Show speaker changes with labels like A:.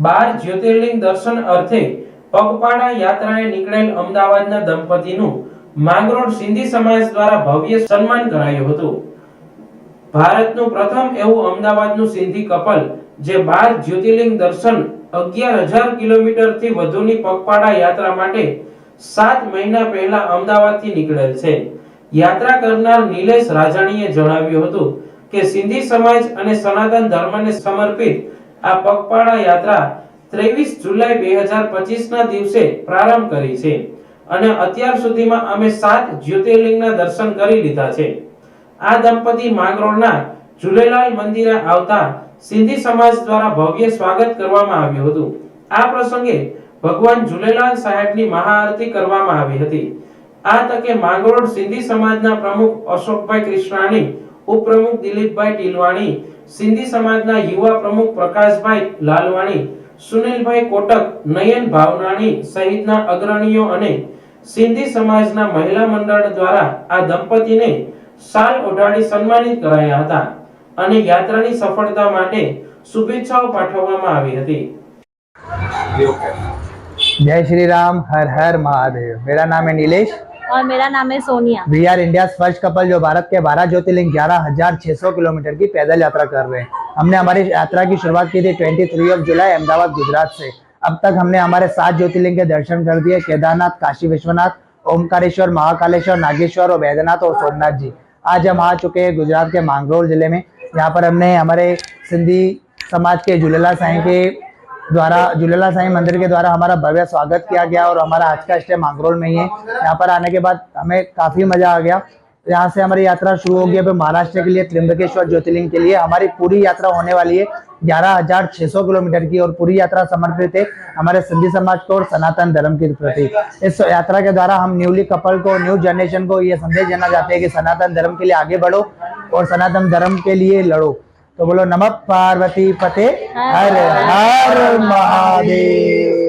A: 12 જ્યોતિર્લિંગ દર્શન અર્થે પગપાળા યાત્રાએ નીકળેલ અમદાવાદના દંપતીનું માંગરોળ સિંધી સમાજ દ્વારા ભવ્ય સન્માન કરાયું હતું। ભારતનું પ્રથમ એવું અમદાવાદનું સિંધી કપલ જે 12 જ્યોતિર્લિંગ દર્શન 11,000 કિલોમીટરથી વધુની પગપાળા યાત્રા માટે 7 મહિના પહેલા અમદાવાદથી નીકળેલ છે। યાત્રા કરનાર નિલેશ રાજાણીએ જણાવ્યું હતું કે સિંધી સમાજ અને સનાતન ધર્મને સમર્પિત આ પગપાળા યાત્રા 23 જુલાઈ 2025 ના દિવસે પ્રારંભ કરી છે અને અત્યાર સુધીમાં અમે 7 જ્યોતિર્લિંગના દર્શન કરી લીધા છે। આ દંપતી માંગરોળના ઝૂલેલાલ મંદિરે આવતા સિંધી સમાજ દ્વારા ભવ્ય સ્વાગત કરવામાં આવ્યું હતું। આ પ્રસંગે ભગવાન ઝૂલેલાલ સાહેબની મહાઆરતી કરવામાં આવી હતી। આ તકે માંગરોળ સિંધી સમાજના પ્રમુખ અશોકભાઈ કૃષ્ણાણી, ઉપપ્રમુખ દિલીપભાઈ ટીલવાણી, સિંધી સમાજના યુવા પ્રમુખ પ્રકાશભાઈ લાલવાણી, સુનિલભાઈ કોટક, નયન ભાવનાણી સહિતના અગ્રણીઓ અને સિંધી સમાજના મહિલા મંડળ દ્વારા આ દંપતીને શાલ ઓઢાડી સન્માનિત કરાયા હતા અને યાત્રાની સફળતા માટે શુભેચ્છાઓ પાઠવવામાં આવી હતી।
B: जय श्री राम, हर हर महादेव। मेरा नाम है नीलेश
C: और मेरा नाम है Sonia.
B: We are India first couple जो भारत के 12 ज्योतिर्लिंग 11,600 किलोमीटर की पैदल यात्रा कर रहे हैं। हमने हमारी यात्रा की शुरुआत की थी 23 जुलाई अहमदाबाद गुजरात से। अब तक हमने हमारे 7 ज्योतिर्लिंग के दर्शन कर दिए, केदारनाथ, काशी विश्वनाथ, ओमकारेश्वर, महाकालेश्वर, नागेश्वर और बैद्यनाथ और सोमनाथ जी। आज हम आ चुके हैं गुजरात के मांगरोल जिले में। यहाँ पर हमने हमारे सिंधी समाज के झूलेलाल साईं के द्वारा, झूलेलाल साईं मंदिर के द्वारा हमारा भव्य स्वागत किया गया और हमारा आज का स्टे मांगरोल में ही है। यहाँ पर आने के बाद हमें काफ़ी मज़ा आ गया। यहाँ से हमारी यात्रा शुरू होगी। अब महाराष्ट्र के लिए त्र्यंबकेश्वर ज्योतिर्लिंग के लिए हमारी पूरी यात्रा होने वाली है 11,600 किलोमीटर की और पूरी यात्रा समर्पित है हमारे सिंधी समाज को और सनातन धर्म के प्रति। इस यात्रा के द्वारा हम न्यूली कपल को, न्यू जनरेशन को ये संदेश देना चाहते हैं कि सनातन धर्म के लिए आगे बढ़ो और सनातन धर्म के लिए लड़ो। तो बोलो नमः पार्वती पते हर हर महादेव।